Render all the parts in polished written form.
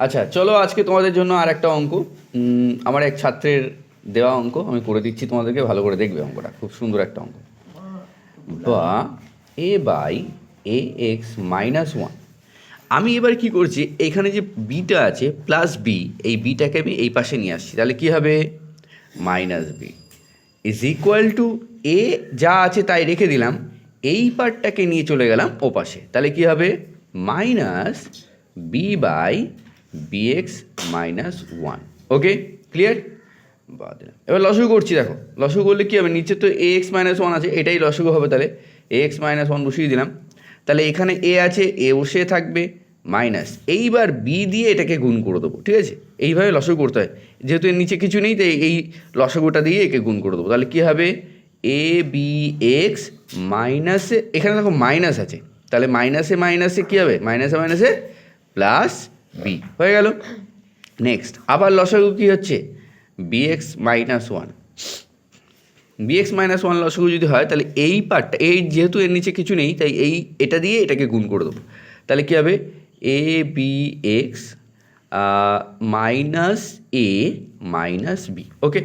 আচ্ছা চলো আজকে তোমাদের জন্য আর একটা অঙ্ক, আমার এক ছাত্রের দেওয়া অঙ্ক আমি করে দিচ্ছি তোমাদেরকে, ভালো করে দেখবে। অঙ্কটা খুব সুন্দর একটা অঙ্ক। বা A by A x minus one. আমি এবার কি করছি, এখানে যে বিটা আছে প্লাস বি, এই বিটাকে আমি এই পাশে নিয়ে আসছি, তাহলে কি হবে minus B is equal to A যা আছে তাই রেখে দিলাম, এই পার্টটাকে নিয়ে চলে গেলাম ও পাশে, তাহলে কি হবে minus B by B x minus one. Okay, clear? বা দিলাম। এবার লসগু করছি, দেখো লসগু করলে কী হবে, নিচে তো এ এক্স মাইনাস ওয়ান আছে, এটাই লসগু হবে, তাহলে এ এক্স মাইনাস ওয়ান বসিয়ে দিলাম। তাহলে এখানে এ আছে, এ বসে থাকবে, মাইনাস এইবার বি দিয়ে এটাকে গুণ করে দেবো, ঠিক আছে? এইভাবে লসগু করতে হয়, যেহেতু এর নিচে কিছু নেই তাই এই লসগুটা দিয়ে একে গুণ করে দেবো। তাহলে কী হবে এ বি এক্স মাইনাসে, এখানে দেখো মাইনাস আছে, তাহলে মাইনাসে মাইনাসে কী হবে, মাইনাসে মাইনাসে প্লাস বি হয়ে গেল। নেক্সট আবার লসাগু কী হচ্ছে B x minus one, B x minus one লসাগু যদি হয় তাহলে এই পার্টটা, এই যেহেতু এর নিচে কিছু নেই তাই এটা দিয়ে এটাকে গুণ করে দেবো, তাহলে কী হবে A B x minus A minus B. Okay,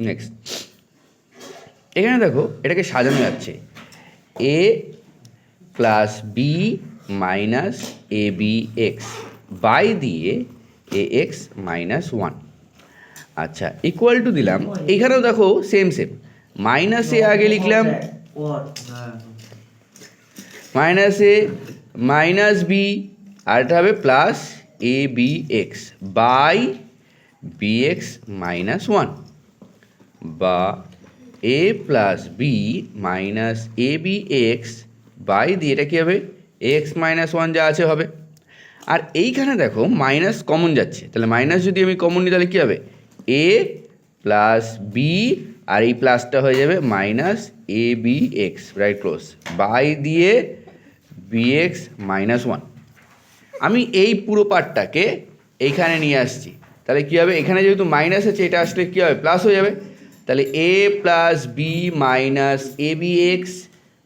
next এখানে দেখো এটাকে সাজানো যাচ্ছে A plus B minus A B X by দিয়ে এ এক্স মাইনাস ওয়ান। আচ্ছা ইকুয়াল টু দিলাম, এখানেও দেখো সেম সেম, মাইনাস এ আগে লিখলাম, মাইনাস এ মাইনাস বি, আর এটা হবে plus A B X by B x minus one, বা A plus B minus A B X by দিয়ে এটা কী হবে এক্স মাইনাস ওয়ান যা আছে হবে। আর এইখানে দেখো মাইনাস কমন যাচ্ছে, তাহলে মাইনাস যদি আমি কমন নিই তাহলে কী হবে এ প্লাস বি, আর এই প্লাসটা হয়ে যাবে minus A B x right close by দিয়ে বি এক্স মাইনাস ওয়ান। আমি এই পুরো পার্টটাকে এইখানে নিয়ে আসছি, তাহলে কী হবে এখানে যেহেতু মাইনাস আছে এটা আসলে কী হবে প্লাস হয়ে যাবে, তাহলে A plus B minus A B X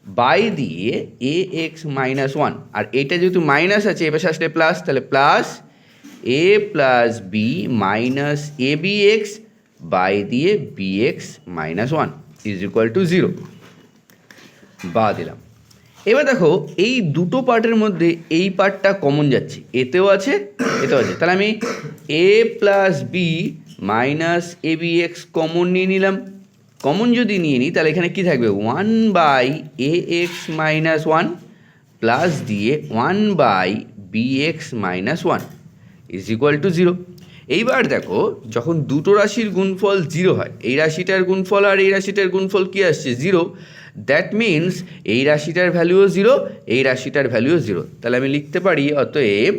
by দিয়ে এ এক্স মাইনাস ওয়ান, আর এটা যেহেতু মাইনাস আছে এবার আসলে প্লাস, তাহলে plus A plus B minus A B X by দিয়ে B x minus one is equal to zero, বা দিলাম। এবার দেখো এই দুটো পার্টের মধ্যে এই পার্টটা কমন যাচ্ছে, এতেও আছে এতেও আছে, তাহলে আমি এ plus B minus A B x common নিয়ে নিলাম। কমন যদি নিয়ে নিই তাহলে এখানে কী থাকবে one by A x minus one plus দিয়ে one by B x minus one is equal to zero. এইবার দেখো যখন দুটো রাশির গুণফল জিরো হয়, এই রাশিটার গুণফল আর এই রাশিটার গুণফল কী আসছে জিরো, দ্যাট মিনস এই রাশিটার ভ্যালুও জিরো, এই রাশিটার ভ্যালুও জিরো, তাহলে আমি লিখতে পারি অতএব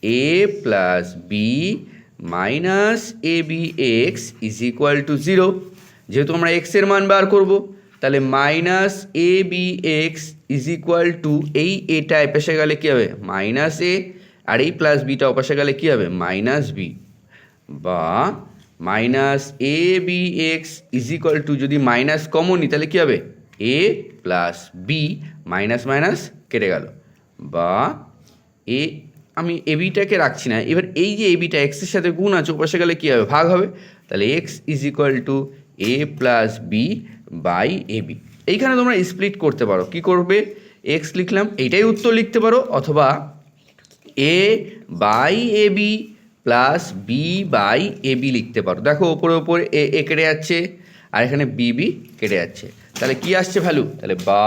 A plus B minus A B x is equal to zero. যেহেতু আমরা এক্সের মান বার করব তাহলে minus A B x is equal to এই এটা এপাশে গেলে কী হবে মাইনাস এ, আর এই প্লাস বিটা ওপাশে গেলে কী হবে মাইনাস বি, বা minus A B x is equal to যদি মাইনাস কমন নিই তাহলে কী হবে A plus B, minus minus কেটে গেল, বা এ আমি এ বিটাকে রাখছি না, এবার এই যে এ বিটা এক্সের সাথে গুণ আছে ওপাশে গেলে কী হবে ভাগ হবে, তাহলে x is equal to A plus B by A B. এইখানে তোমরা স্প্লিট করতে পারো, কি করবে এক্স লিখলাম এইটাই উত্তর লিখতে পারো, অথবা A by A B plus B by A B লিখতে পারো। দেখো ওপরে ওপরে এ কেটে যাচ্ছে আর এখানে বি বি কেটে যাচ্ছে, তাহলে কি আসছে ভ্যালু, তাহলে বা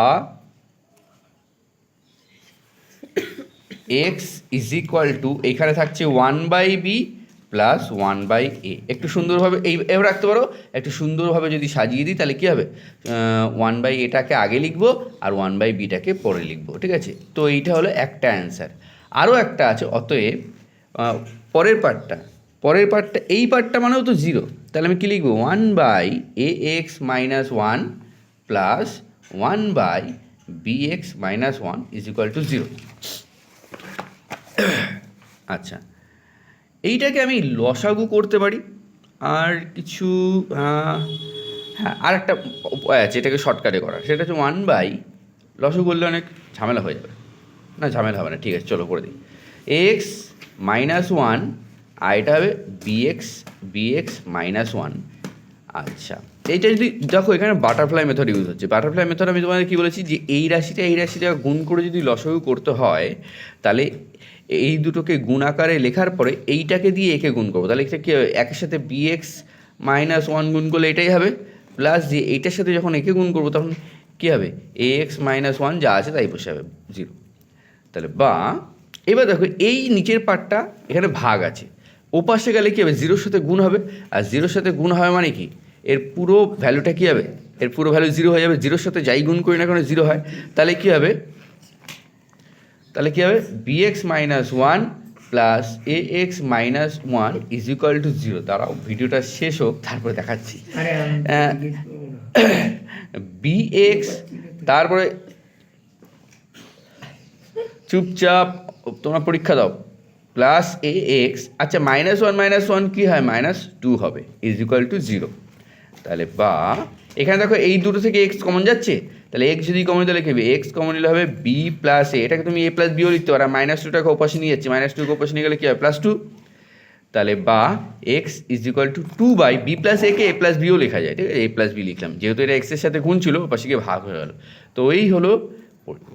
এক্স ইজ ইকুয়াল টু এখানে থাকছে one by B plus one by A. একটু সুন্দরভাবে এবার রাখতে পারো, একটু সুন্দরভাবে যদি সাজিয়ে দিই তাহলে কী হবে ওয়ান বাই এটাকে আগে লিখবো আর ওয়ান বাই বিটাকে পরে লিখবো, ঠিক আছে? তো এইটা হলো একটা অ্যান্সার। আরও একটা আছে, অতএব পরের পার্টটা এই পার্টটা মানেও তো জিরো, তাহলে আমি কী লিখবো one by A x minus one plus one by B x minus one is equal to zero. আচ্ছা এইটাকে আমি লসাগু করতে পারি, আর কিছু হ্যাঁ আর একটা উপায় আছে এটাকে শর্টকাটে করার, সেটা হচ্ছে ওয়ান বাই লসাগু করলে অনেক ঝামেলা হয়ে যাবে, না ঝামেলা হবে না, ঠিক আছে চলো করে দিই এক্স -1 আর এটা হবে bx -1। আচ্ছা, এইটা যদি দেখো এখানে বাটারফ্লাই মেথড ইউজ হচ্ছে। বাটারফ্লাই মেথড আমি তোমাদের কী বলেছি যে এই রাশিটা গুণ করে যদি লসাগু করতে হয়, তাহলে এই দুটোকে গুণ আকারে লেখার পরে এইটাকে দিয়ে একে গুণ করবো, তাহলে এটা কী হবে, একের সাথে bx-1 গুণ করলে এটাই হবে, প্লাস দিয়ে এইটার সাথে যখন একে গুণ করবো তখন কী হবে, ax-1 যা আছে তাই বসে হবে 0। তাহলে বা এবার দেখো এই নিচের পার্টটা এখানে ভাগ আছে, ওপাশে গেলে কী হবে, 0-র সাথে গুণ হবে, আর 0-র সাথে গুণ হবে মানে কি, এর পুরো ভ্যালুটা কী হবে, এর পুরো ভ্যালু 0 হয়ে যাবে। 0-র সাথে যাই গুণ করি না কেন 0 হয়, তাহলে কী হবে, bx-1 plus ax-1 is equal two 0। তারাও ভিডিওটা শেষ হোক তারপরে দেখাচ্ছি। bx তারপরে চুপচাপ তোমরা পরীক্ষা দাও, প্লাস ax, আচ্ছা -1 কী হয়, -2 হবে, ইজ ইকুয়াল টু 0। তাহলে বা এখানে দেখো এই দুটো থেকে এক্স কমন যাচ্ছে, তাহলে এক্স যদি কমন তাহলে কী হবে, এক্স কমন নিলে হবে বি প্লাস এ, এটাকে তুমি a প্লাস বিও লিখতে পারো, -2টাকে ওপাশে নিয়ে যাচ্ছে, -2কে ওপাশে নিয়ে গেলে কী হবে, +2। তাহলে বা x is equal to 2/b plus A কে a প্লাস বিও লেখা যায়, ঠিক আছে, a প্লাস বি লিখলাম, যেহেতু এটা এক্সের সাথে গুণ ছিল ওপাশে গিয়ে ভাগ হয়ে গেল। তো এই হলো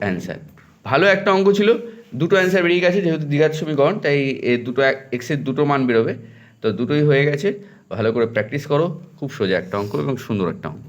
অ্যান্সার। ভালো একটা অঙ্ক ছিল, দুটো অ্যান্সার বেরিয়ে গেছে, যেহেতু দ্বিঘাত সমীকরণ তাই দুটো এক্সের দুটো মান বেরোবে, তো দুটোই হয়ে গেছে। ভালো করে প্র্যাকটিস করো, খুব সোজা একটা অঙ্ক এবং সুন্দর একটা অঙ্ক।